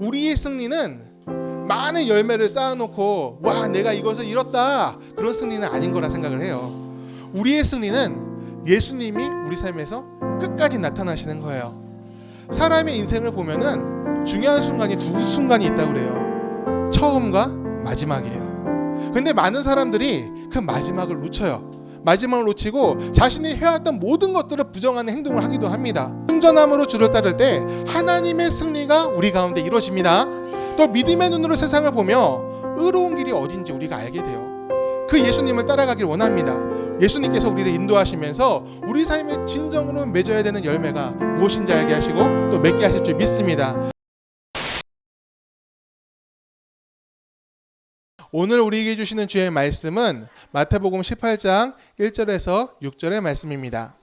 우리의 승리는 많은 열매를 쌓아놓고 와 내가 이것을 이뤘다 그런 승리는 아닌 거라 생각을 해요. 우리의 승리는 예수님이 우리 삶에서 끝까지 나타나시는 거예요. 사람의 인생을 보면은 중요한 순간이 두 순간이 있다고 그래요. 처음과 마지막이에요. 근데 많은 사람들이 그 마지막을 놓쳐요. 마지막을 놓치고 자신이 해왔던 모든 것들을 부정하는 행동을 하기도 합니다. 순전함으로 주를 따를 때 하나님의 승리가 우리 가운데 이루어집니다. 또 믿음의 눈으로 세상을 보며 의로운 길이 어딘지 우리가 알게 돼요. 그 예수님을 따라가길 원합니다. 예수님께서 우리를 인도하시면서 우리 삶에 진정으로 맺어야 되는 열매가 무엇인지 알게 하시고 또 맺게 하실 줄 믿습니다. 오늘 우리에게 주시는 주의 말씀은 마태복음 18장 1절에서 6절의 말씀입니다.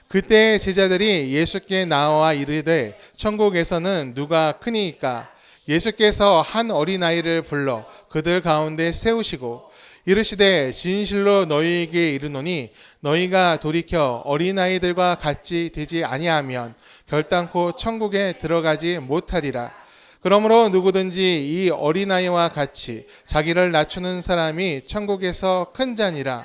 그때 제자들이 예수께 나와 이르되 천국에서는 누가 크니이까? 예수께서 한 어린아이를 불러 그들 가운데 세우시고 이르시되 진실로 너희에게 이르노니 너희가 돌이켜 어린아이들과 같이 되지 아니하면 결단코 천국에 들어가지 못하리라. 그러므로 누구든지 이 어린아이와 같이 자기를 낮추는 사람이 천국에서 큰 자니라.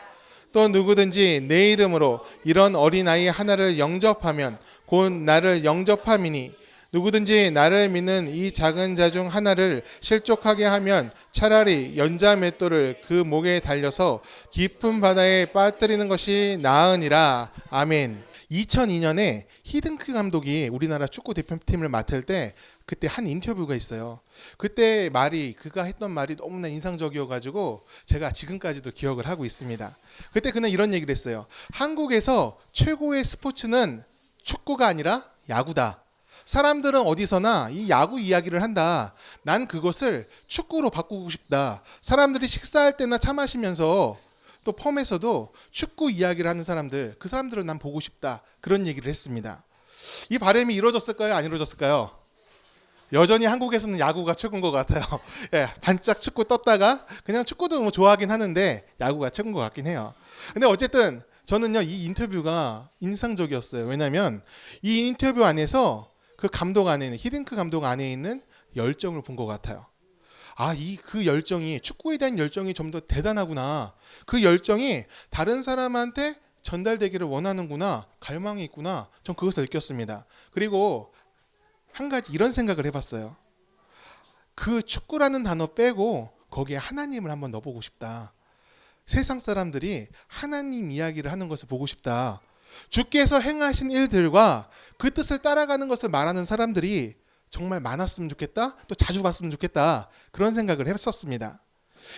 또 누구든지 내 이름으로 이런 어린아이 하나를 영접하면 곧 나를 영접함이니 누구든지 나를 믿는 이 작은 자 중 하나를 실족하게 하면 차라리 연자 맷돌을 그 목에 달려서 깊은 바다에 빠뜨리는 것이 나으니라. 아멘. 2002년에 히딩크 감독이 우리나라 축구 대표팀을 맡을 때 그때 한 인터뷰가 있어요. 그때 그가 했던 말이 너무나 인상적이어가지고 제가 지금까지도 기억을 하고 있습니다. 그때 그는 이런 얘기를 했어요. 한국에서 최고의 스포츠는 축구가 아니라 야구다. 사람들은 어디서나 이 야구 이야기를 한다. 난 그것을 축구로 바꾸고 싶다. 사람들이 식사할 때나 차 마시면서 또 펌에서도 축구 이야기를 하는 사람들, 그 사람들을 난 보고 싶다. 그런 얘기를 했습니다. 이 바람이 이루어졌을까요? 안 이루어졌을까요? 여전히 한국에서는 야구가 최고인 것 같아요. 예, 반짝 축구 떴다가 그냥 축구도 뭐 좋아하긴 하는데 야구가 최고인 것 같긴 해요. 근데 어쨌든 저는요 이 인터뷰가 인상적이었어요. 왜냐하면 이 인터뷰 안에서 그 감독 안에 있는 히딩크 감독 안에 있는 열정을 본 것 같아요. 그 열정이 축구에 대한 열정이 좀 더 대단하구나. 그 열정이 다른 사람한테 전달되기를 원하는구나. 갈망이 있구나. 전 그것을 느꼈습니다. 그리고 한 가지 이런 생각을 해봤어요. 그 축구라는 단어 빼고 거기에 하나님을 한번 넣어보고 싶다. 세상 사람들이 하나님 이야기를 하는 것을 보고 싶다. 주께서 행하신 일들과 그 뜻을 따라가는 것을 말하는 사람들이 정말 많았으면 좋겠다. 또 자주 봤으면 좋겠다. 그런 생각을 했었습니다.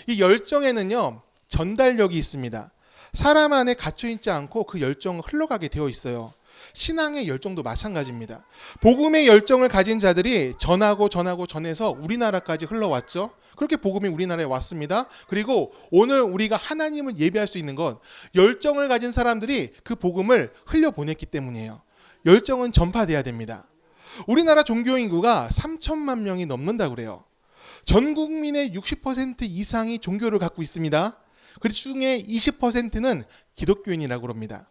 이 열정에는요. 전달력이 있습니다. 사람 안에 갇혀있지 않고 그 열정은 흘러가게 되어 있어요. 신앙의 열정도 마찬가지입니다. 복음의 열정을 가진 자들이 전해서 우리나라까지 흘러왔죠. 그렇게 복음이 우리나라에 왔습니다. 그리고 오늘 우리가 하나님을 예배할 수 있는 건 열정을 가진 사람들이 그 복음을 흘려보냈기 때문이에요. 열정은 전파돼야 됩니다. 우리나라 종교 인구가 3천만 명이 넘는다고 그래요. 전 국민의 60% 이상이 종교를 갖고 있습니다. 그 중에 20%는 기독교인이라고 합니다.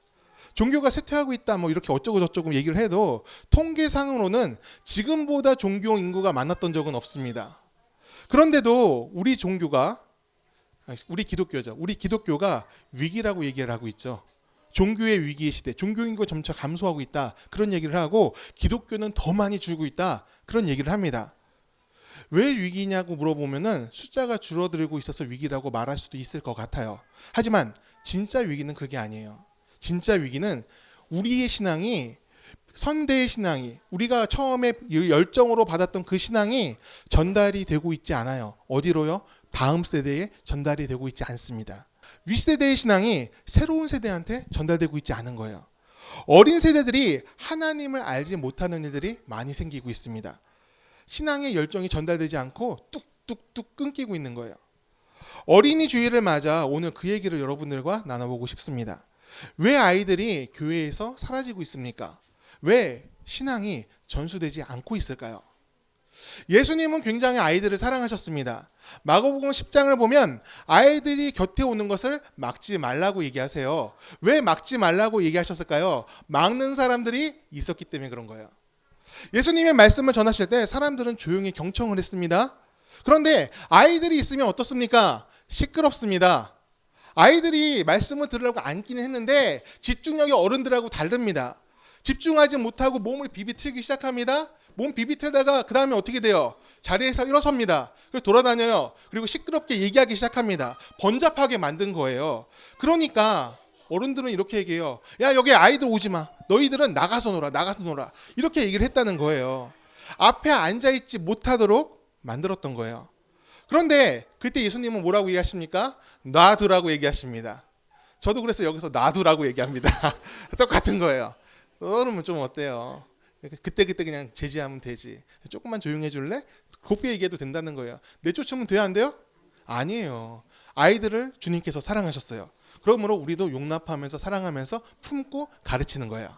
종교가 쇠퇴하고 있다 뭐 이렇게 어쩌고 저쩌고 얘기를 해도 통계상으로는 지금보다 종교 인구가 많았던 적은 없습니다. 그런데도 우리 기독교가 위기라고 얘기를 하고 있죠. 종교의 위기의 시대, 종교 인구가 점차 감소하고 있다. 그런 얘기를 하고 기독교는 더 많이 줄고 있다. 그런 얘기를 합니다. 왜 위기냐고 물어보면은 숫자가 줄어들고 있어서 위기라고 말할 수도 있을 것 같아요. 하지만 진짜 위기는 그게 아니에요. 진짜 위기는 우리의 신앙이 선대의 신앙이 우리가 처음에 열정으로 받았던 그 신앙이 전달이 되고 있지 않아요. 어디로요? 다음 세대에 전달이 되고 있지 않습니다. 윗세대의 신앙이 새로운 세대한테 전달되고 있지 않은 거예요. 어린 세대들이 하나님을 알지 못하는 일들이 많이 생기고 있습니다. 신앙의 열정이 전달되지 않고 뚝뚝뚝 끊기고 있는 거예요. 어린이 주일을 맞아 오늘 그 얘기를 여러분들과 나눠보고 싶습니다. 왜 아이들이 교회에서 사라지고 있습니까? 왜 신앙이 전수되지 않고 있을까요? 예수님은 굉장히 아이들을 사랑하셨습니다. 마가복음 10장을 보면 아이들이 곁에 오는 것을 막지 말라고 얘기하세요. 왜 막지 말라고 얘기하셨을까요? 막는 사람들이 있었기 때문에 그런 거예요. 예수님의 말씀을 전하실 때 사람들은 조용히 경청을 했습니다. 그런데 아이들이 있으면 어떻습니까? 시끄럽습니다. 아이들이 말씀을 들으려고 앉기는 했는데 집중력이 어른들하고 다릅니다. 집중하지 못하고 몸을 비비틀기 시작합니다. 몸 비비틀다가 그 다음에 어떻게 돼요? 자리에서 일어섭니다. 그리고 돌아다녀요. 그리고 시끄럽게 얘기하기 시작합니다. 번잡하게 만든 거예요. 그러니까 어른들은 이렇게 얘기해요. 야, 여기 아이들 오지 마. 너희들은 나가서 놀아. 나가서 놀아. 이렇게 얘기를 했다는 거예요. 앞에 앉아있지 못하도록 만들었던 거예요. 그런데 그때 예수님은 뭐라고 얘기하십니까? 놔두라고 얘기하십니다. 저도 그래서 여기서 놔두라고 얘기합니다. 똑같은 거예요. 그러면 좀 어때요? 그때 그냥 제지하면 되지. 조금만 조용해 줄래? 곱게 얘기해도 된다는 거예요. 내쫓으면 돼요, 안 돼요? 아니에요. 아이들을 주님께서 사랑하셨어요. 그러므로 우리도 용납하면서 사랑하면서 품고 가르치는 거예요.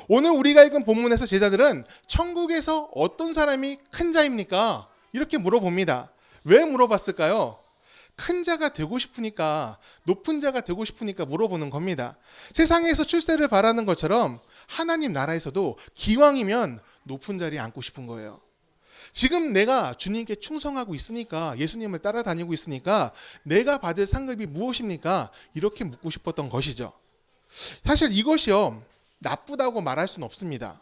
오늘 우리가 읽은 본문에서 제자들은 천국에서 어떤 사람이 큰 자입니까? 이렇게 물어봅니다. 왜 물어봤을까요? 큰 자가 되고 싶으니까, 높은 자가 되고 싶으니까 물어보는 겁니다. 세상에서 출세를 바라는 것처럼 하나님 나라에서도 기왕이면 높은 자리에 앉고 싶은 거예요. 지금 내가 주님께 충성하고 있으니까, 예수님을 따라다니고 있으니까 내가 받을 상급이 무엇입니까? 이렇게 묻고 싶었던 것이죠. 사실 이것이요, 나쁘다고 말할 수는 없습니다.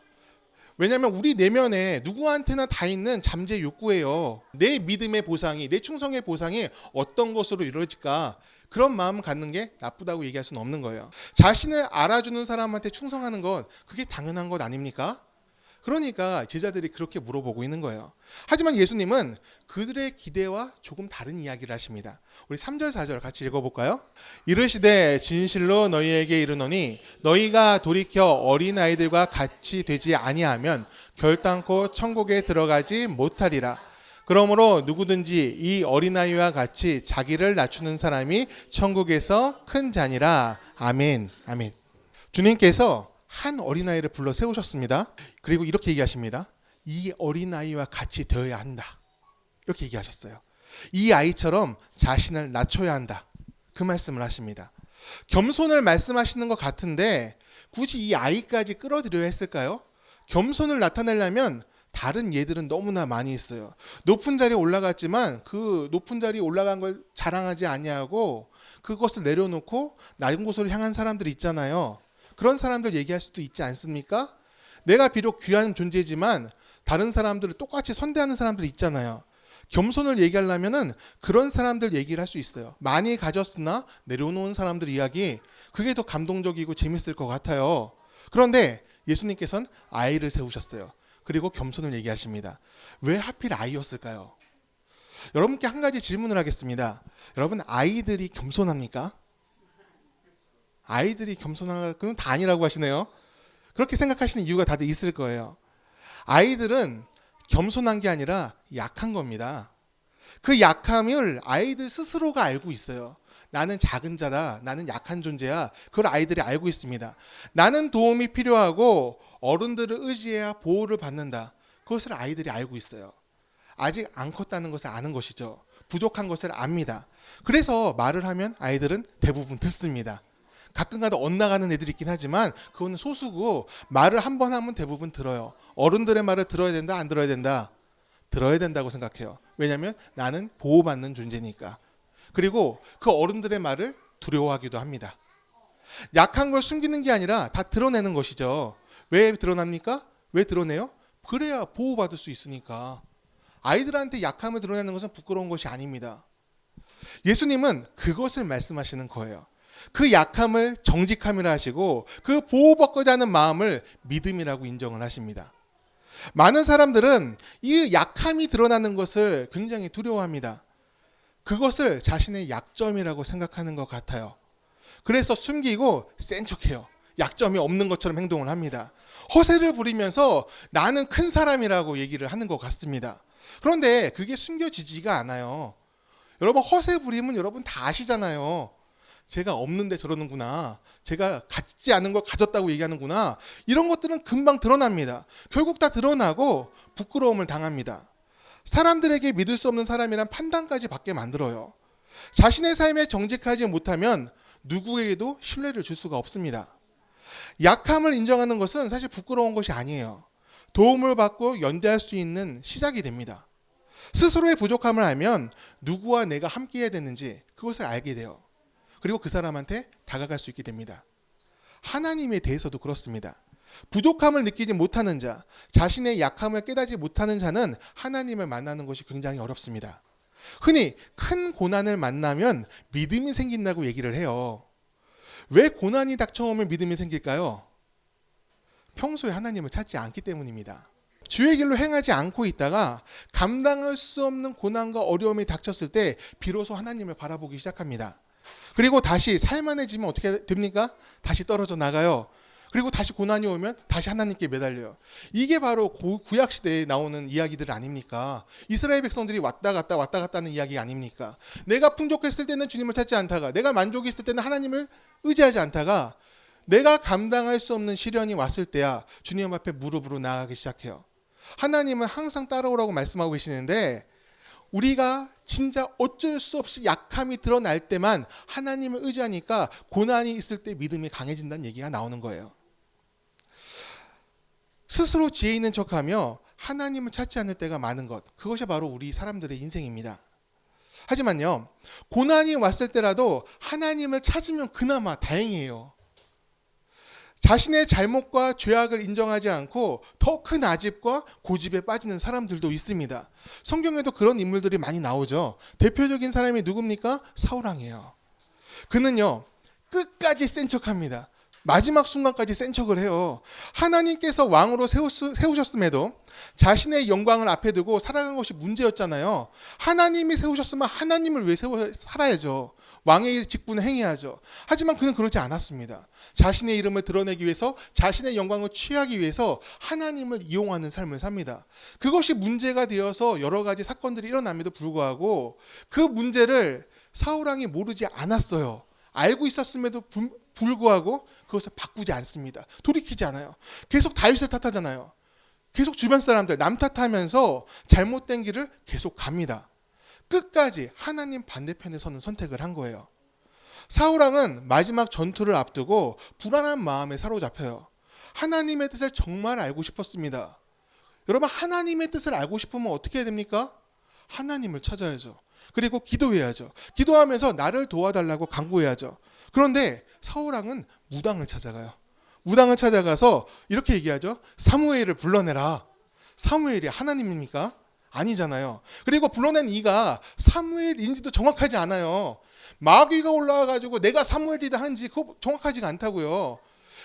왜냐하면 우리 내면에 누구한테나 다 있는 잠재 욕구예요. 내 믿음의 보상이, 내 충성의 보상이 어떤 것으로 이루어질까? 그런 마음 갖는 게 나쁘다고 얘기할 수는 없는 거예요. 자신을 알아주는 사람한테 충성하는 건 그게 당연한 것 아닙니까? 그러니까 제자들이 그렇게 물어보고 있는 거예요. 하지만 예수님은 그들의 기대와 조금 다른 이야기를 하십니다. 우리 3절 4절 같이 읽어볼까요? 이르시되 진실로 너희에게 이르노니 너희가 돌이켜 어린아이들과 같이 되지 아니하면 결단코 천국에 들어가지 못하리라. 그러므로 누구든지 이 어린아이와 같이 자기를 낮추는 사람이 천국에서 큰 자니라. 아멘. 아멘. 주님께서 한 어린아이를 불러 세우셨습니다. 그리고 이렇게 얘기하십니다. 이 어린아이와 같이 되어야 한다. 이렇게 얘기하셨어요. 이 아이처럼 자신을 낮춰야 한다. 그 말씀을 하십니다. 겸손을 말씀하시는 것 같은데 굳이 이 아이까지 끌어들여야 했을까요? 겸손을 나타내려면 다른 예들은 너무나 많이 있어요. 높은 자리에 올라갔지만 그 높은 자리에 올라간 걸 자랑하지 아니하고 그것을 내려놓고 낮은 곳으로 향한 사람들이 있잖아요. 그런 사람들 얘기할 수도 있지 않습니까? 내가 비록 귀한 존재지만 다른 사람들을 똑같이 선대하는 사람들이 있잖아요. 겸손을 얘기하려면은 그런 사람들 얘기를 할 수 있어요. 많이 가졌으나 내려놓은 사람들 이야기, 그게 더 감동적이고 재밌을 것 같아요. 그런데 예수님께서는 아이를 세우셨어요. 그리고 겸손을 얘기하십니다. 왜 하필 아이였을까요? 여러분께 한 가지 질문을 하겠습니다. 여러분, 아이들이 겸손합니까? 아이들이 겸손한가? 그럼 다 아니라고 하시네요. 그렇게 생각하시는 이유가 다들 있을 거예요. 아이들은 겸손한 게 아니라 약한 겁니다. 그 약함을 아이들 스스로가 알고 있어요. 나는 작은 자다. 나는 약한 존재야. 그걸 아이들이 알고 있습니다. 나는 도움이 필요하고 어른들을 의지해야 보호를 받는다. 그것을 아이들이 알고 있어요. 아직 안 컸다는 것을 아는 것이죠. 부족한 것을 압니다. 그래서 말을 하면 아이들은 대부분 듣습니다. 가끔가다 엇나가는 애들이 있긴 하지만 그거는 소수고 말을 한 번 하면 대부분 들어요. 어른들의 말을 들어야 된다, 안 들어야 된다? 들어야 된다고 생각해요. 왜냐하면 나는 보호받는 존재니까. 그리고 그 어른들의 말을 두려워하기도 합니다. 약한 걸 숨기는 게 아니라 다 드러내는 것이죠. 왜 드러납니까? 왜 드러내요? 그래야 보호받을 수 있으니까. 아이들한테 약함을 드러내는 것은 부끄러운 것이 아닙니다. 예수님은 그것을 말씀하시는 거예요. 그 약함을 정직함이라 하시고 그 보호받고자 하는 마음을 믿음이라고 인정을 하십니다. 많은 사람들은 이 약함이 드러나는 것을 굉장히 두려워합니다. 그것을 자신의 약점이라고 생각하는 것 같아요. 그래서 숨기고 센 척해요. 약점이 없는 것처럼 행동을 합니다. 허세를 부리면서 나는 큰 사람이라고 얘기를 하는 것 같습니다. 그런데 그게 숨겨지지가 않아요. 여러분, 허세 부리면 여러분 다 아시잖아요. 제가 없는데 저러는구나. 제가 갖지 않은 걸 가졌다고 얘기하는구나. 이런 것들은 금방 드러납니다. 결국 다 드러나고 부끄러움을 당합니다. 사람들에게 믿을 수 없는 사람이란 판단까지 받게 만들어요. 자신의 삶에 정직하지 못하면 누구에게도 신뢰를 줄 수가 없습니다. 약함을 인정하는 것은 사실 부끄러운 것이 아니에요. 도움을 받고 연대할 수 있는 시작이 됩니다. 스스로의 부족함을 알면 누구와 내가 함께 해야 되는지 그것을 알게 돼요. 그리고 그 사람한테 다가갈 수 있게 됩니다. 하나님에 대해서도 그렇습니다. 부족함을 느끼지 못하는 자, 자신의 약함을 깨닫지 못하는 자는 하나님을 만나는 것이 굉장히 어렵습니다. 흔히 큰 고난을 만나면 믿음이 생긴다고 얘기를 해요. 왜 고난이 닥쳐오면 믿음이 생길까요? 평소에 하나님을 찾지 않기 때문입니다. 주의 길로 행하지 않고 있다가 감당할 수 없는 고난과 어려움이 닥쳤을 때 비로소 하나님을 바라보기 시작합니다. 그리고 다시 살만해지면 어떻게 됩니까? 다시 떨어져 나가요. 그리고 다시 고난이 오면 다시 하나님께 매달려요. 이게 바로 구약 시대에 나오는 이야기들 아닙니까? 이스라엘 백성들이 왔다 갔다 하는 이야기 아닙니까? 내가 풍족했을 때는 주님을 찾지 않다가, 내가 만족이 있을 때는 하나님을 의지하지 않다가, 내가 감당할 수 없는 시련이 왔을 때야 주님 앞에 무릎으로 나아가기 시작해요. 하나님은 항상 따라오라고 말씀하고 계시는데, 우리가 진짜 어쩔 수 없이 약함이 드러날 때만 하나님을 의지하니까 고난이 있을 때 믿음이 강해진다는 얘기가 나오는 거예요. 스스로 지혜 있는 척하며 하나님을 찾지 않을 때가 많은 것, 그것이 바로 우리 사람들의 인생입니다. 하지만요, 고난이 왔을 때라도 하나님을 찾으면 그나마 다행이에요. 자신의 잘못과 죄악을 인정하지 않고 더 큰 아집과 고집에 빠지는 사람들도 있습니다. 성경에도 그런 인물들이 많이 나오죠. 대표적인 사람이 누굽니까? 사울왕이에요. 그는요, 끝까지 센 척합니다. 마지막 순간까지 센 척을 해요. 하나님께서 왕으로 세우셨음에도 자신의 영광을 앞에 두고 살아간 것이 문제였잖아요. 하나님이 세우셨으면 하나님을 왜 살아야죠. 왕의 직분을 행해야죠. 하지만 그는 그러지 않았습니다. 자신의 이름을 드러내기 위해서, 자신의 영광을 취하기 위해서 하나님을 이용하는 삶을 삽니다. 그것이 문제가 되어서 여러 가지 사건들이 일어남에도 불구하고 그 문제를 사울왕이 모르지 않았어요. 알고 있었음에도 불구하고 그것을 바꾸지 않습니다. 돌이키지 않아요. 계속 다윗을 탓하잖아요. 계속 주변 사람들 남 탓하면서 잘못된 길을 계속 갑니다. 끝까지 하나님 반대편에 서는 선택을 한 거예요. 사울왕은 마지막 전투를 앞두고 불안한 마음에 사로잡혀요. 하나님의 뜻을 정말 알고 싶었습니다. 여러분, 하나님의 뜻을 알고 싶으면 어떻게 해야 됩니까? 하나님을 찾아야죠. 그리고 기도해야죠. 기도하면서 나를 도와달라고 간구해야죠. 그런데 사울왕은 무당을 찾아가요. 무당을 찾아가서 이렇게 얘기하죠. 사무엘을 불러내라. 사무엘이 하나님입니까? 아니잖아요. 그리고 불러낸 이가 사무엘인지도 정확하지 않아요. 마귀가 올라와가지고 내가 사무엘이다 한지 그거 정확하지가 않다고요.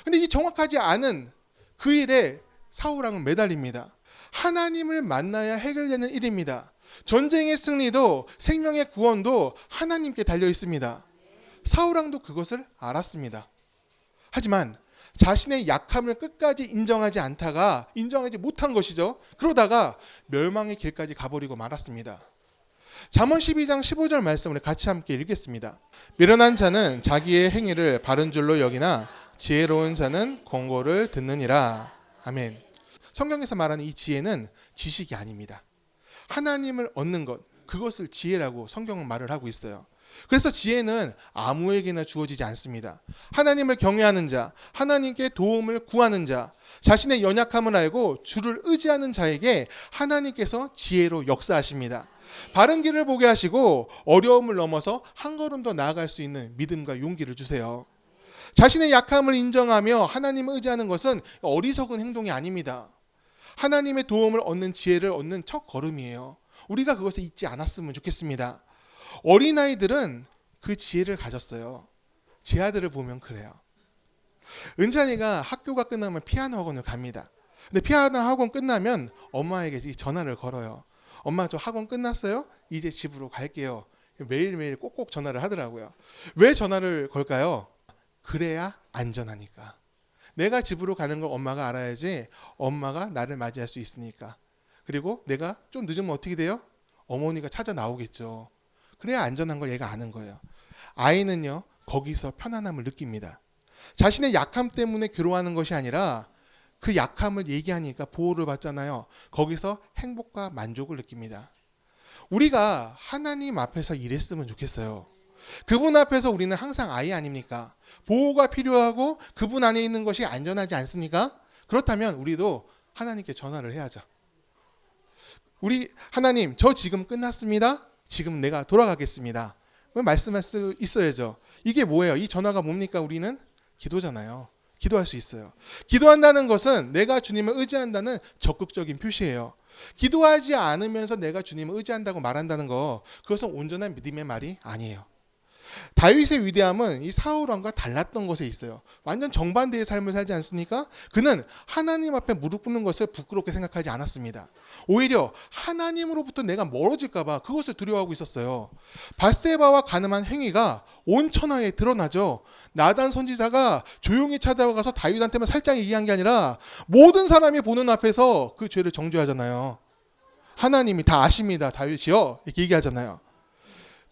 근데 이 정확하지 않은 그 일에 사울왕은 매달립니다. 하나님을 만나야 해결되는 일입니다. 전쟁의 승리도 생명의 구원도 하나님께 달려 있습니다. 사울왕도 그것을 알았습니다. 하지만 자신의 약함을 끝까지 인정하지 못한 것이죠. 그러다가 멸망의 길까지 가버리고 말았습니다. 잠언 12장 15절 말씀을 같이 함께 읽겠습니다. 미련한 자는 자기의 행위를 바른 줄로 여기나 지혜로운 자는 권고를 듣느니라. 아멘. 성경에서 말하는 이 지혜는 지식이 아닙니다. 하나님을 얻는 것, 그것을 지혜라고 성경은 말을 하고 있어요. 그래서 지혜는 아무에게나 주어지지 않습니다. 하나님을 경외하는 자, 하나님께 도움을 구하는 자, 자신의 연약함을 알고 주를 의지하는 자에게 하나님께서 지혜로 역사하십니다. 바른 길을 보게 하시고 어려움을 넘어서 한 걸음 더 나아갈 수 있는 믿음과 용기를 주세요. 자신의 약함을 인정하며 하나님을 의지하는 것은 어리석은 행동이 아닙니다. 하나님의 도움을 얻는 지혜를 얻는 첫 걸음이에요. 우리가 그것을 잊지 않았으면 좋겠습니다. 어린아이들은 그 지혜를 가졌어요. 제 아들을 보면 그래요. 은찬이가 학교가 끝나면 피아노 학원을 갑니다. 근데 피아노 학원 끝나면 엄마에게 전화를 걸어요. 엄마, 저 학원 끝났어요? 이제 집으로 갈게요. 매일매일 꼭꼭 전화를 하더라고요. 왜 전화를 걸까요? 그래야 안전하니까. 내가 집으로 가는 걸 엄마가 알아야지 엄마가 나를 맞이할 수 있으니까. 그리고 내가 좀 늦으면 어떻게 돼요? 어머니가 찾아 나오겠죠. 그래야 안전한 걸 얘가 아는 거예요. 아이는요, 거기서 편안함을 느낍니다. 자신의 약함 때문에 괴로워하는 것이 아니라 그 약함을 얘기하니까 보호를 받잖아요. 거기서 행복과 만족을 느낍니다. 우리가 하나님 앞에서 이랬으면 좋겠어요. 그분 앞에서 우리는 항상 아이 아닙니까? 보호가 필요하고 그분 안에 있는 것이 안전하지 않습니까? 그렇다면 우리도 하나님께 전화를 해야죠. 우리 하나님, 저 지금 끝났습니다. 지금 내가 돌아가겠습니다. 말씀할 수 있어야죠. 이게 뭐예요? 이 전화가 뭡니까? 우리는 기도잖아요. 기도할 수 있어요. 기도한다는 것은 내가 주님을 의지한다는 적극적인 표시예요. 기도하지 않으면서 내가 주님을 의지한다고 말한다는 거, 그것은 온전한 믿음의 말이 아니에요. 다윗의 위대함은 이 사울 왕과 달랐던 것에 있어요. 완전 정반대의 삶을 살지 않습니까? 그는 하나님 앞에 무릎 꿇는 것을 부끄럽게 생각하지 않았습니다. 오히려 하나님으로부터 내가 멀어질까 봐 그것을 두려워하고 있었어요. 밧세바와 간음한 행위가 온 천하에 드러나죠. 나단 선지자가 조용히 찾아가서 다윗한테만 살짝 얘기한 게 아니라 모든 사람이 보는 앞에서 그 죄를 정죄하잖아요. 하나님이 다 아십니다. 다윗이요. 이렇게 얘기하잖아요.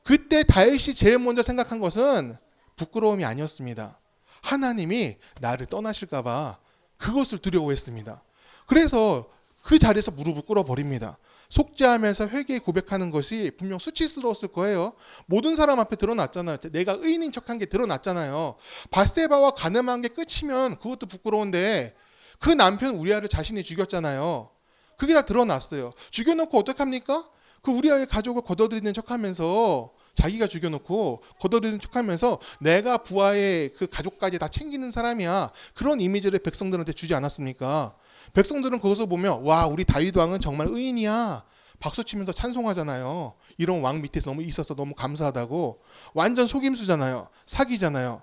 그때 다윗이 제일 먼저 생각한 것은 부끄러움이 아니었습니다. 하나님이 나를 떠나실까 봐 그것을 두려워했습니다. 그래서 그 자리에서 무릎을 꿇어버립니다. 속죄하면서 회개에 고백하는 것이 분명 수치스러웠을 거예요. 모든 사람 앞에 드러났잖아요. 내가 의인인 척한 게 드러났잖아요. 밧세바와 간음한 게 끝이면 그것도 부끄러운데 그 남편 우리아를 자신이 죽였잖아요. 그게 다 드러났어요. 죽여놓고 어떡합니까? 그 우리아의 가족을 걷어들이는 척하면서 자기가 죽여놓고 걷어들이는 척하면서 내가 부하의 그 가족까지 다 챙기는 사람이야. 그런 이미지를 백성들한테 주지 않았습니까? 백성들은 그것을 보면 와, 우리 다윗 왕은 정말 의인이야. 박수치면서 찬송하잖아요. 이런 왕 밑에서 너무 있어서 너무 감사하다고. 완전 속임수잖아요. 사기잖아요.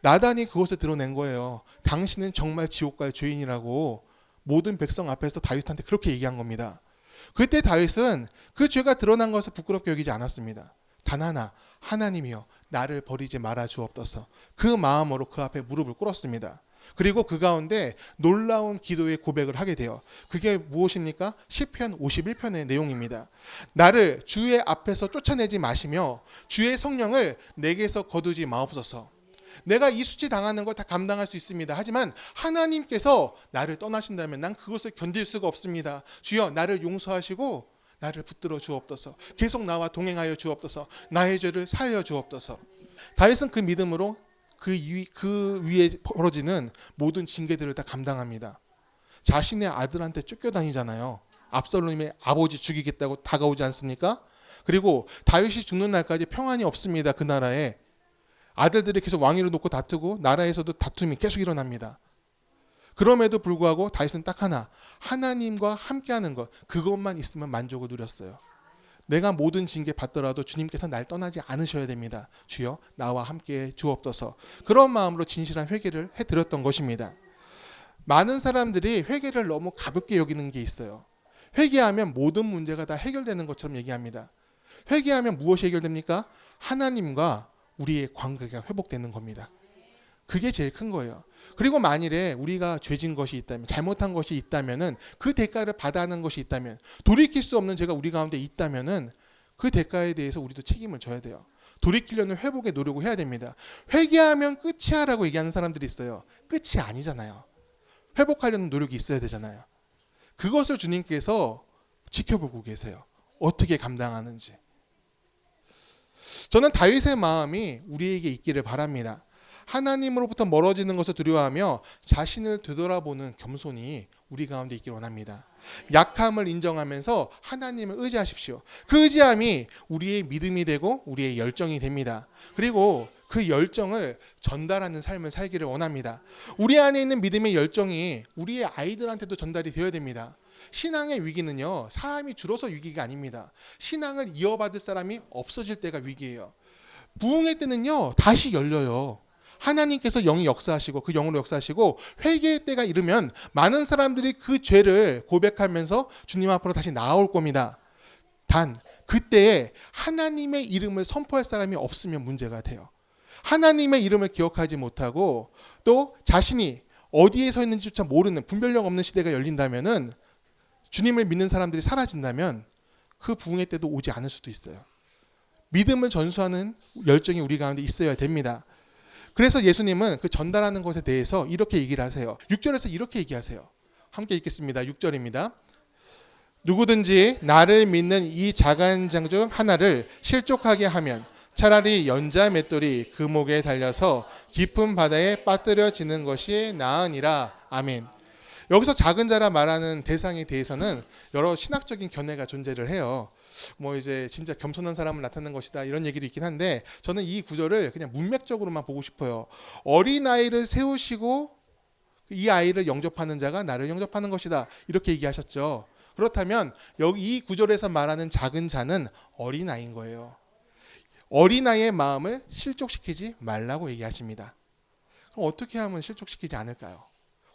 나단이 그것을 드러낸 거예요. 당신은 정말 지옥 갈 죄인이라고 모든 백성 앞에서 다윗한테 그렇게 얘기한 겁니다. 그때 다윗은 그 죄가 드러난 것을 부끄럽게 여기지 않았습니다. 단 하나, 하나님이여 나를 버리지 말아 주옵소서. 그 마음으로 그 앞에 무릎을 꿇었습니다. 그리고 그 가운데 놀라운 기도의 고백을 하게 돼요. 그게 무엇입니까? 시편 51편의 내용입니다. 나를 주의 앞에서 쫓아내지 마시며 주의 성령을 내게서 거두지 마옵소서. 내가 이 수치 당하는 거 다 감당할 수 있습니다. 하지만 하나님께서 나를 떠나신다면 난 그것을 견딜 수가 없습니다. 주여 나를 용서하시고 나를 붙들어 주옵소서. 계속 나와 동행하여 주옵소서. 나의 죄를 사하여 주옵소서. 다윗은 그 믿음으로 그 위에 벌어지는 모든 징계들을 다 감당합니다. 자신의 아들한테 쫓겨다니잖아요. 압살롬의 아버지 죽이겠다고 다가오지 않습니까? 그리고 다윗이 죽는 날까지 평안이 없습니다. 그 나라에. 아들들이 계속 왕위를 놓고 다투고 나라에서도 다툼이 계속 일어납니다. 그럼에도 불구하고 다윗은 딱 하나, 하나님과 함께하는 것, 그것만 있으면 만족을 누렸어요. 내가 모든 징계 받더라도 주님께서 날 떠나지 않으셔야 됩니다. 주여 나와 함께 주옵소서. 그런 마음으로 진실한 회개를 해드렸던 것입니다. 많은 사람들이 회개를 너무 가볍게 여기는 게 있어요. 회개하면 모든 문제가 다 해결되는 것처럼 얘기합니다. 회개하면 무엇이 해결됩니까? 하나님과 우리의 관계가 회복되는 겁니다. 그게 제일 큰 거예요. 그리고 만일에 우리가 죄진 것이 있다면, 잘못한 것이 있다면은 그 대가를 받아야 하는 것이 있다면, 돌이킬 수 없는 죄가 우리 가운데 있다면은 그 대가에 대해서 우리도 책임을 져야 돼요. 돌이키려는 회복의 노력을 해야 됩니다. 회개하면 끝이야라고 얘기하는 사람들이 있어요. 끝이 아니잖아요. 회복하려는 노력이 있어야 되잖아요. 그것을 주님께서 지켜보고 계세요. 어떻게 감당하는지. 저는 다윗의 마음이 우리에게 있기를 바랍니다. 하나님으로부터 멀어지는 것을 두려워하며 자신을 되돌아보는 겸손이 우리 가운데 있기를 원합니다. 약함을 인정하면서 하나님을 의지하십시오. 그 의지함이 우리의 믿음이 되고 우리의 열정이 됩니다. 그리고 그 열정을 전달하는 삶을 살기를 원합니다. 우리 안에 있는 믿음의 열정이 우리의 아이들한테도 전달이 되어야 됩니다. 신앙의 위기는요, 사람이 줄어서 위기가 아닙니다. 신앙을 이어받을 사람이 없어질 때가 위기예요. 부흥의 때는요, 다시 열려요. 하나님께서 영이 역사하시고 그 영으로 역사하시고 회개의 때가 이르면 많은 사람들이 그 죄를 고백하면서 주님 앞으로 다시 나아올 겁니다. 단 그때에 하나님의 이름을 선포할 사람이 없으면 문제가 돼요. 하나님의 이름을 기억하지 못하고 또 자신이 어디에 서 있는지조차 모르는 분별력 없는 시대가 열린다면은, 주님을 믿는 사람들이 사라진다면 그 부흥의 때도 오지 않을 수도 있어요. 믿음을 전수하는 열정이 우리 가운데 있어야 됩니다. 그래서 예수님은 그 전달하는 것에 대해서 이렇게 얘기를 하세요. 6절에서 이렇게 얘기하세요. 함께 읽겠습니다. 6절입니다. 누구든지 나를 믿는 이 작은 장 중 하나를 실족하게 하면 차라리 연자 맷돌이 그 목에 달려서 깊은 바다에 빠뜨려지는 것이 나으니라. 아멘. 여기서 작은 자라 말하는 대상에 대해서는 여러 신학적인 견해가 존재를 해요. 뭐 이제 진짜 겸손한 사람을 나타내는 것이다 이런 얘기도 있긴 한데 저는 이 구절을 그냥 문맥적으로만 보고 싶어요. 어린아이를 세우시고 이 아이를 영접하는 자가 나를 영접하는 것이다 이렇게 얘기하셨죠. 그렇다면 여기 이 구절에서 말하는 작은 자는 어린아이인 거예요. 어린아이의 마음을 실족시키지 말라고 얘기하십니다. 그럼 어떻게 하면 실족시키지 않을까요?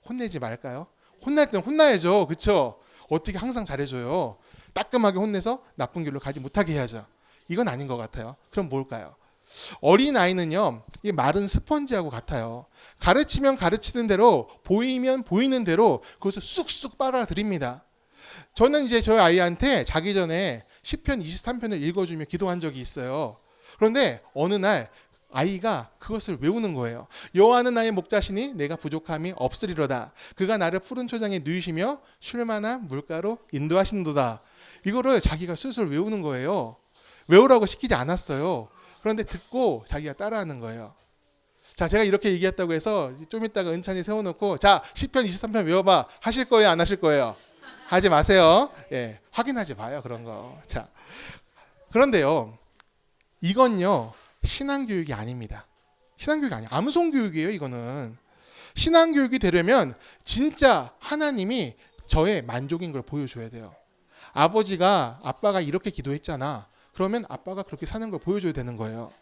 혼내지 말까요? 혼날 때는 혼나야죠. 그렇죠? 어떻게 항상 잘해줘요. 따끔하게 혼내서 나쁜 길로 가지 못하게 해야죠. 이건 아닌 것 같아요. 그럼 뭘까요? 어린아이는요. 이 마른 스펀지하고 같아요. 가르치면 가르치는 대로 보이면 보이는 대로 그것을 쑥쑥 빨아들입니다. 저는 이제 저희 아이한테 자기 전에 시편 23편을 읽어주며 기도한 적이 있어요. 그런데 어느 날 아이가 그것을 외우는 거예요. 여호와는 나의 목자시니 내가 부족함이 없으리로다. 그가 나를 푸른 초장에 누이시며 쉴만한 물가로 인도하시는도다. 이거를 자기가 스스로 외우는 거예요. 외우라고 시키지 않았어요. 그런데 듣고 자기가 따라하는 거예요. 자, 제가 이렇게 얘기했다고 해서 좀 이따가 은찬이 세워놓고 자, 시편 23편 외워봐. 하실 거예요? 안 하실 거예요? 하지 마세요. 예, 확인하지 마요. 그런 거. 자, 그런데요. 이건요. 신앙교육이 아닙니다. 신앙교육이 아니에요. 암송교육이에요. 이거는. 신앙교육이 되려면 진짜 하나님이 저의 만족인 걸 보여줘야 돼요. 아빠가 이렇게 기도했잖아. 그러면 아빠가 그렇게 사는 걸 보여줘야 되는 거예요.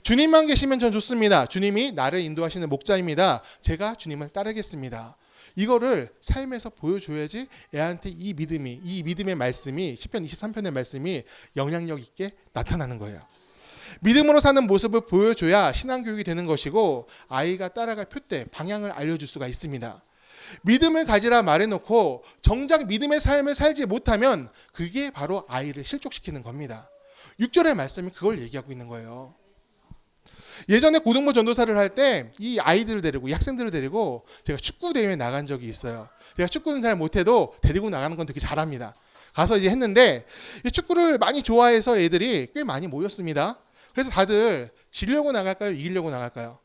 주님만 계시면 전 좋습니다. 주님이 나를 인도하시는 목자입니다. 제가 주님을 따르겠습니다. 이거를 삶에서 보여줘야지 애한테 이 믿음의 말씀이 시편 23편의 말씀이 영향력 있게 나타나는 거예요. 믿음으로 사는 모습을 보여줘야 신앙교육이 되는 것이고 아이가 따라갈 표대, 방향을 알려줄 수가 있습니다. 믿음을 가지라 말해놓고 정작 믿음의 삶을 살지 못하면 그게 바로 아이를 실족시키는 겁니다. 6절의 말씀이 그걸 얘기하고 있는 거예요. 예전에 고등부 전도사를 할 때 이 아이들을 데리고 이 학생들을 데리고 제가 축구 대회에 나간 적이 있어요. 제가 축구는 잘 못해도 데리고 나가는 건 되게 잘합니다. 가서 이제 했는데 이 축구를 많이 좋아해서 애들이 꽤 많이 모였습니다. 그래서 다들 지려고 나갈까요? 이기려고 나갈까요?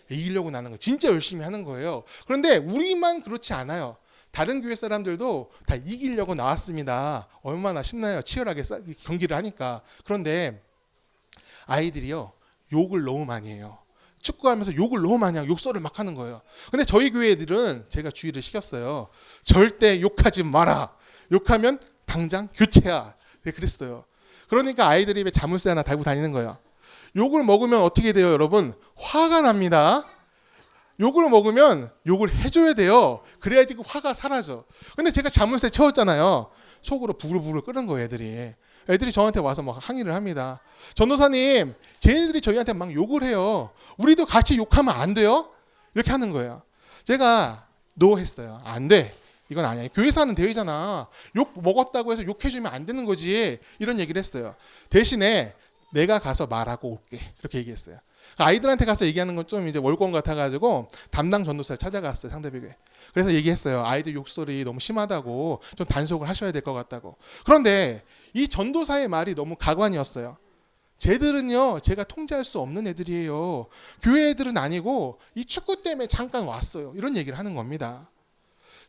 이기려고 나가는 거예요. 진짜 열심히 하는 거예요. 그런데 우리만 그렇지 않아요. 다른 교회 사람들도 다 이기려고 나왔습니다. 얼마나 신나요. 치열하게 경기를 하니까. 그런데 아이들이요. 욕을 너무 많이 해요. 축구하면서 욕을 너무 많이 하고 욕설을 막 하는 거예요. 근데 저희 교회 애들은 제가 주의를 시켰어요. 절대 욕하지 마라. 욕하면 당장 교체야. 네, 그랬어요. 그러니까 아이들이 입에 자물쇠 하나 달고 다니는 거예요. 욕을 먹으면 어떻게 돼요, 여러분? 화가 납니다. 욕을 먹으면 욕을 해줘야 돼요. 그래야지 그 화가 사라져. 근데 제가 자물쇠 채웠잖아요. 속으로 부글부글 끓는 거예요, 애들이. 애들이 저한테 와서 막 항의를 합니다. 전도사님, 쟤네들이 저희한테 막 욕을 해요. 우리도 같이 욕하면 안 돼요? 이렇게 하는 거예요. 제가 노 했어요. 안 돼. 이건 아니야. 교회에서 하는 대회잖아. 욕 먹었다고 해서 욕해주면 안 되는 거지. 이런 얘기를 했어요. 대신에 내가 가서 말하고 올게. 그렇게 얘기했어요. 아이들한테 가서 얘기하는 건 좀 이제 월권 같아가지고 담당 전도사를 찾아갔어요. 상대교회. 그래서 얘기했어요. 아이들 욕설이 너무 심하다고 좀 단속을 하셔야 될 것 같다고. 그런데 이 전도사의 말이 너무 가관이었어요. 쟤들은요, 제가 통제할 수 없는 애들이에요. 교회 애들은 아니고 이 축구 때문에 잠깐 왔어요. 이런 얘기를 하는 겁니다.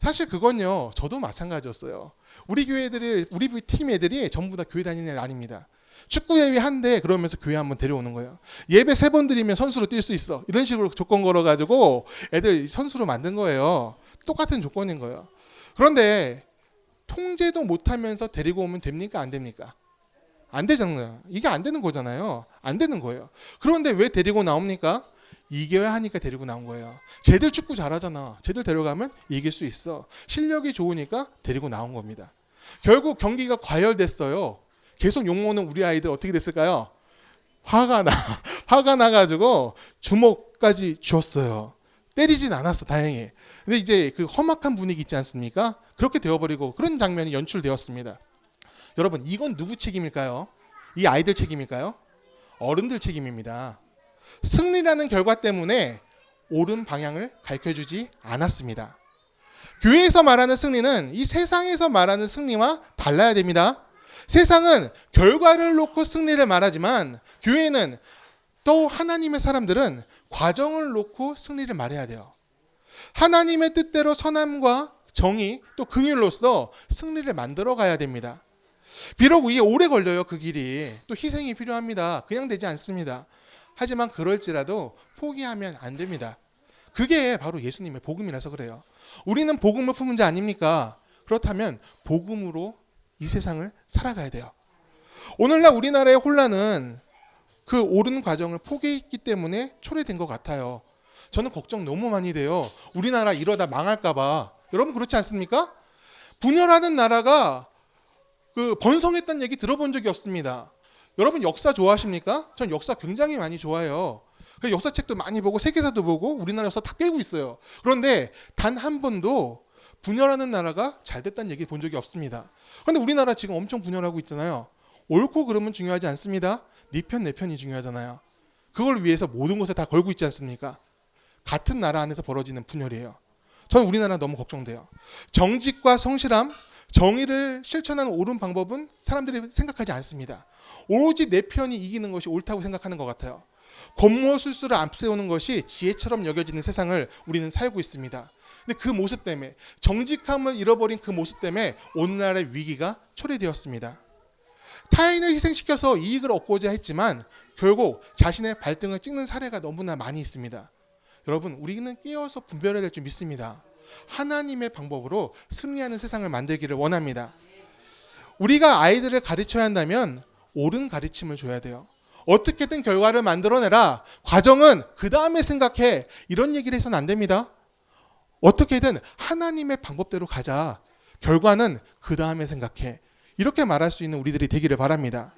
사실 그건요, 저도 마찬가지였어요. 우리 교회 애들이, 우리 팀 애들이 전부 다 교회 다니는 애 아닙니다. 축구 대회 한대 그러면서 교회 한번 데려오는 거예요. 예배 3번 드리면 선수로 뛸 수 있어. 이런 식으로 조건 걸어가지고 애들 선수로 만든 거예요. 똑같은 조건인 거예요. 그런데 통제도 못하면서 데리고 오면 됩니까? 안 됩니까? 안 되잖아요. 이게 안 되는 거잖아요. 안 되는 거예요. 그런데 왜 데리고 나옵니까? 이겨야 하니까 데리고 나온 거예요. 쟤들 축구 잘하잖아. 쟤들 데려가면 이길 수 있어. 실력이 좋으니까 데리고 나온 겁니다. 결국 경기가 과열됐어요. 계속 욕먹는 우리 아이들 어떻게 됐을까요? 화가 나가지고 주먹까지 쥐었어요. 때리진 않았어, 다행히. 근데 이제 그 험악한 분위기 있지 않습니까? 그렇게 되어버리고 그런 장면이 연출되었습니다. 여러분, 이건 누구 책임일까요? 이 아이들 책임일까요? 어른들 책임입니다. 승리라는 결과 때문에 옳은 방향을 가르쳐주지 않았습니다. 교회에서 말하는 승리는 이 세상에서 말하는 승리와 달라야 됩니다. 세상은 결과를 놓고 승리를 말하지만 교회는 또 하나님의 사람들은 과정을 놓고 승리를 말해야 돼요. 하나님의 뜻대로 선함과 정의, 또 긍휼로서 승리를 만들어 가야 됩니다. 비록 이게 오래 걸려요. 그 길이. 또 희생이 필요합니다. 그냥 되지 않습니다. 하지만 그럴지라도 포기하면 안 됩니다. 그게 바로 예수님의 복음이라서 그래요. 우리는 복음을 품은 자 아닙니까? 그렇다면 복음으로 이 세상을 살아가야 돼요. 오늘날 우리나라의 혼란은 그 옳은 과정을 포기했기 때문에 초래된 것 같아요. 저는 걱정 너무 많이 돼요. 우리나라 이러다 망할까 봐. 여러분 그렇지 않습니까? 분열하는 나라가 번성했다는 얘기 들어본 적이 없습니다. 여러분 역사 좋아하십니까? 전 역사 굉장히 많이 좋아해요. 역사책도 많이 보고 세계사도 보고 우리나라 역사 다 깨고 있어요. 그런데 단 한 번도 분열하는 나라가 잘 됐다는 얘기 본 적이 없습니다. 그런데 우리나라 지금 엄청 분열하고 있잖아요. 옳고 그름은 중요하지 않습니다. 네 편 내 편이 중요하잖아요. 그걸 위해서 모든 것을 다 걸고 있지 않습니까? 같은 나라 안에서 벌어지는 분열이에요. 저는 우리나라 너무 걱정돼요. 정직과 성실함, 정의를 실천하는 옳은 방법은 사람들이 생각하지 않습니다. 오로지 내 편이 이기는 것이 옳다고 생각하는 것 같아요. 권모술수를 앞세우는 것이 지혜처럼 여겨지는 세상을 우리는 살고 있습니다. 근데 그 모습 때문에, 정직함을 잃어버린 그 모습 때문에 오늘날의 위기가 초래되었습니다. 타인을 희생시켜서 이익을 얻고자 했지만 결국 자신의 발등을 찍는 사례가 너무나 많이 있습니다. 여러분, 우리는 깨어서 분별해야 될 줄 믿습니다. 하나님의 방법으로 승리하는 세상을 만들기를 원합니다. 우리가 아이들을 가르쳐야 한다면 옳은 가르침을 줘야 돼요. 어떻게든 결과를 만들어내라. 과정은 그 다음에 생각해. 이런 얘기를 해서는 안 됩니다. 어떻게든 하나님의 방법대로 가자. 결과는 그 다음에 생각해. 이렇게 말할 수 있는 우리들이 되기를 바랍니다.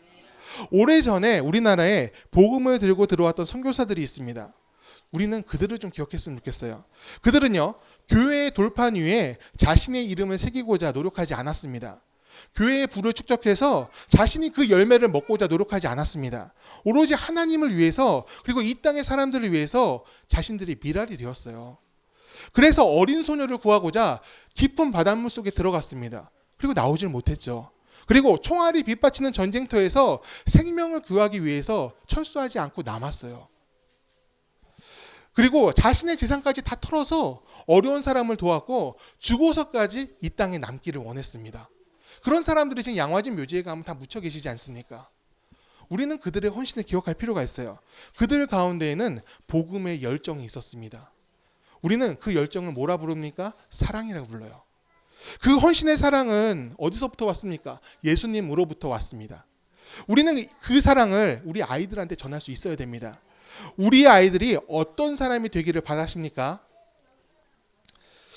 오래전에 우리나라에 복음을 들고 들어왔던 선교사들이 있습니다. 우리는 그들을 좀 기억했으면 좋겠어요. 그들은요, 교회의 돌판 위에 자신의 이름을 새기고자 노력하지 않았습니다. 교회의 부를 축적해서 자신이 그 열매를 먹고자 노력하지 않았습니다. 오로지 하나님을 위해서, 그리고 이 땅의 사람들을 위해서 자신들이 미랄이 되었어요. 그래서 어린 소녀를 구하고자 깊은 바닷물 속에 들어갔습니다. 그리고 나오질 못했죠. 그리고 총알이 빗받치는 전쟁터에서 생명을 구하기 위해서 철수하지 않고 남았어요. 그리고 자신의 재산까지 다 털어서 어려운 사람을 도왔고 죽어서까지 이 땅에 남기를 원했습니다. 그런 사람들이 지금 양화진 묘지에 가면 다 묻혀 계시지 않습니까? 우리는 그들의 헌신을 기억할 필요가 있어요. 그들 가운데에는 복음의 열정이 있었습니다. 우리는 그 열정을 뭐라 부릅니까? 사랑이라고 불러요. 그 헌신의 사랑은 어디서부터 왔습니까? 예수님으로부터 왔습니다. 우리는 그 사랑을 우리 아이들한테 전할 수 있어야 됩니다. 우리 아이들이 어떤 사람이 되기를 바라십니까?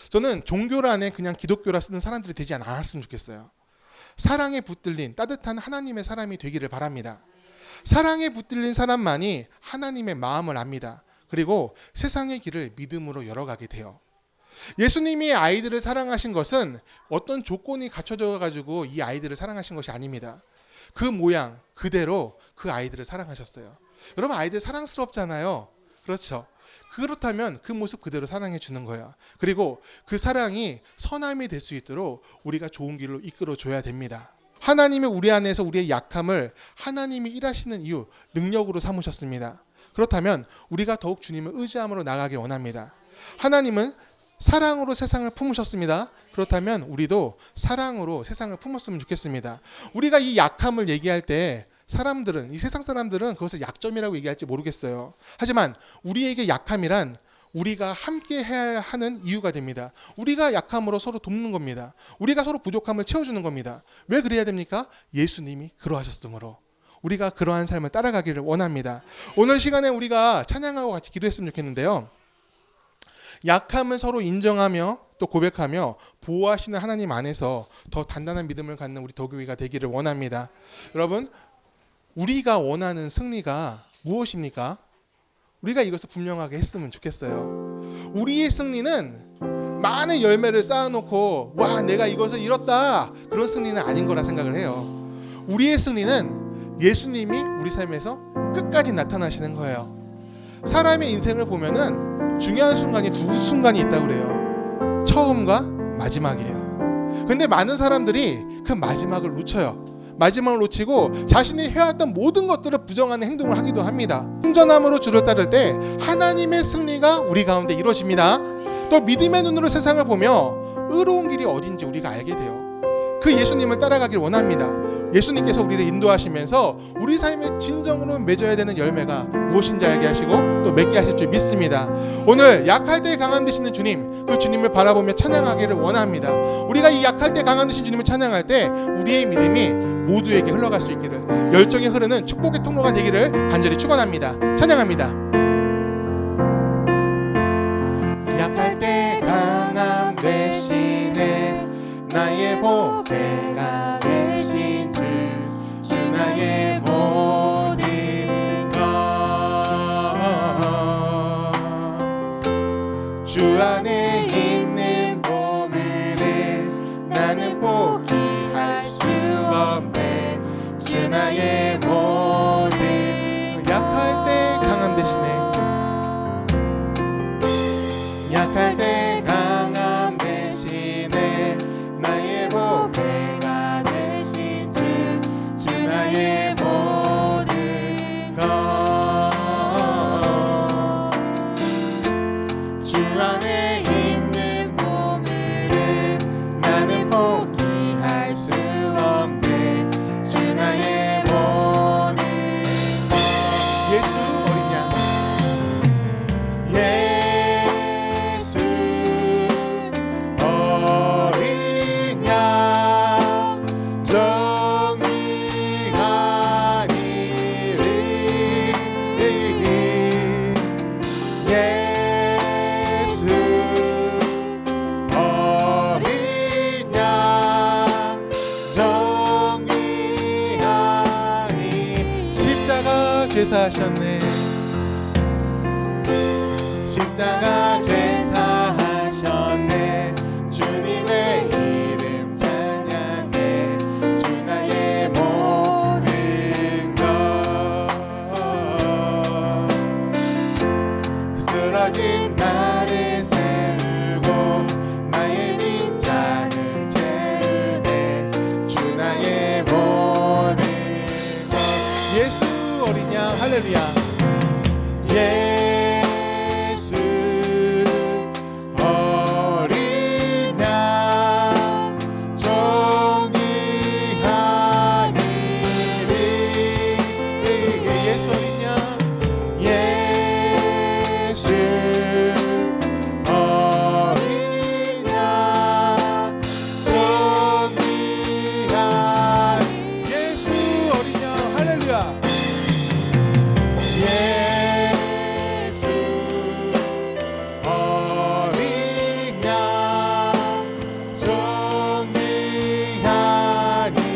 저는 종교란에 그냥 기독교라 쓰는 사람들이 되지 않았으면 좋겠어요. 사랑에 붙들린 따뜻한 하나님의 사람이 되기를 바랍니다. 사랑에 붙들린 사람만이 하나님의 마음을 압니다. 그리고 세상의 길을 믿음으로 열어가게 돼요. 예수님이 아이들을 사랑하신 것은 어떤 조건이 갖춰져 가지고 이 아이들을 사랑하신 것이 아닙니다. 그 모양 그대로 그 아이들을 사랑하셨어요. 여러분, 아이들 사랑스럽잖아요. 그렇죠? 그렇다면 그 모습 그대로 사랑해 주는 거예요. 그리고 그 사랑이 선함이 될 수 있도록 우리가 좋은 길로 이끌어 줘야 됩니다. 하나님이 우리 안에서 우리의 약함을 하나님이 일하시는 이유, 능력으로 삼으셨습니다. 그렇다면 우리가 더욱 주님을 의지함으로 나가길 원합니다. 하나님은 사랑으로 세상을 품으셨습니다. 그렇다면 우리도 사랑으로 세상을 품었으면 좋겠습니다. 우리가 이 약함을 얘기할 때 사람들은, 이 세상 사람들은 그것을 약점이라고 얘기할지 모르겠어요. 하지만 우리에게 약함이란 우리가 함께 해야 하는 이유가 됩니다. 우리가 약함으로 서로 돕는 겁니다. 우리가 서로 부족함을 채워주는 겁니다. 왜 그래야 됩니까? 예수님이 그러하셨으므로. 우리가 그러한 삶을 따라가기를 원합니다. 오늘 시간에 우리가 찬양하고 같이 기도했으면 좋겠는데요. 약함을 서로 인정하며 또 고백하며 보호하시는 하나님 안에서 더 단단한 믿음을 갖는 우리 더교회가 되기를 원합니다. 여러분, 우리가 원하는 승리가 무엇입니까? 우리가 이것을 분명하게 했으면 좋겠어요. 우리의 승리는 많은 열매를 쌓아놓고 와 내가 이것을 이뤘다, 그런 승리는 아닌 거라 생각을 해요. 우리의 승리는 예수님이 우리 삶에서 끝까지 나타나시는 거예요. 사람의 인생을 보면은 중요한 순간이 두 순간이 있다고 그래요. 처음과 마지막이에요. 근데 많은 사람들이 그 마지막을 놓쳐요. 마지막을 놓치고 자신이 해왔던 모든 것들을 부정하는 행동을 하기도 합니다. 온전함으로 주를 따를 때 하나님의 승리가 우리 가운데 이루어집니다. 또 믿음의 눈으로 세상을 보며 의로운 길이 어딘지 우리가 알게 돼요. 그 예수님을 따라가길 원합니다. 예수님께서 우리를 인도하시면서 우리 삶에 진정으로 맺어야 되는 열매가 무엇인지 알게 하시고 또 맺게 하실 줄 믿습니다. 오늘 약할 때 강함 되시는 주님, 그 주님을 바라보며 찬양하기를 원합니다. 우리가 이 약할 때 강함 되신 주님을 찬양할 때 우리의 믿음이 모두에게 흘러갈 수 있기를, 열정이 흐르는 축복의 통로가 되기를 간절히 축원합니다. 찬양합니다. 약할 때 강함 되시네 나의 보배가 되신 주 나의 모든 것 주 안에 있는 보물을 나는 포기할 수 없네 주 나의 모든 약할 때 강함 되시네 약할 때 강함 대신에 나의 보배가 되신 주 나의 모든 것 주 안에 있는 보물을 나는 포기할 수 없네 주 나의 모든 것 예수 어린 양 죄사하셨네 십자가 죄사하셨네 주님의 이름 찬양해 주 나의 모든 것 쓰러진 나를 세우고 나의 빈자는 채우네 주 나의 모든 것 예수 어린 양 할렐루야 예수 어린 양 존귀한 이름 예수 어린 양 예수 어린 양 존귀한 예수 어린 양 할렐루야 예수 어린 양 존귀한 이름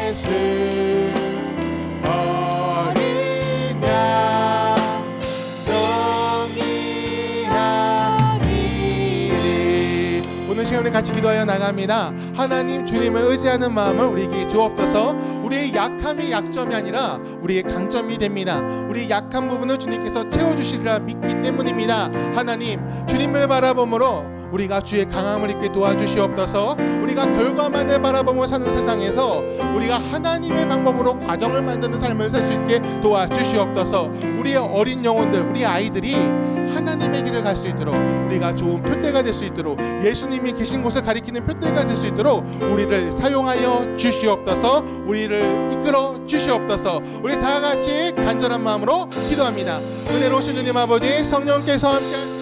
예수 어린 양 존귀한 이름 오늘 시간 우리 같이 기도하여 나갑니다. 하나님 주님을 의지하는 마음을 우리에게 주옵소서. 우리의 약함이 약점이 아니라 우리의 강점이 됩니다. 우리의 약한 부분을 주님께서 채워주시리라 믿기 때문입니다. 하나님 주님을 바라보므로 우리가 주의 강함을 입게 도와주시옵소서. 우리가 결과만을 바라보며 사는 세상에서 우리가 하나님의 방법으로 과정을 만드는 삶을 살 수 있게 도와주시옵소서. 우리의 어린 영혼들, 우리 아이들이 하나님의 길을 갈 수 있도록 우리가 좋은 표대가 될 수 있도록 예수님이 계신 곳을 가리키는 표대가 될 수 있도록 우리를 사용하여 주시옵소서. 우리를 이끌어 주시옵소서. 우리 다 같이 간절한 마음으로 기도합니다. 은혜로우신 주님 아버지 성령께서 함께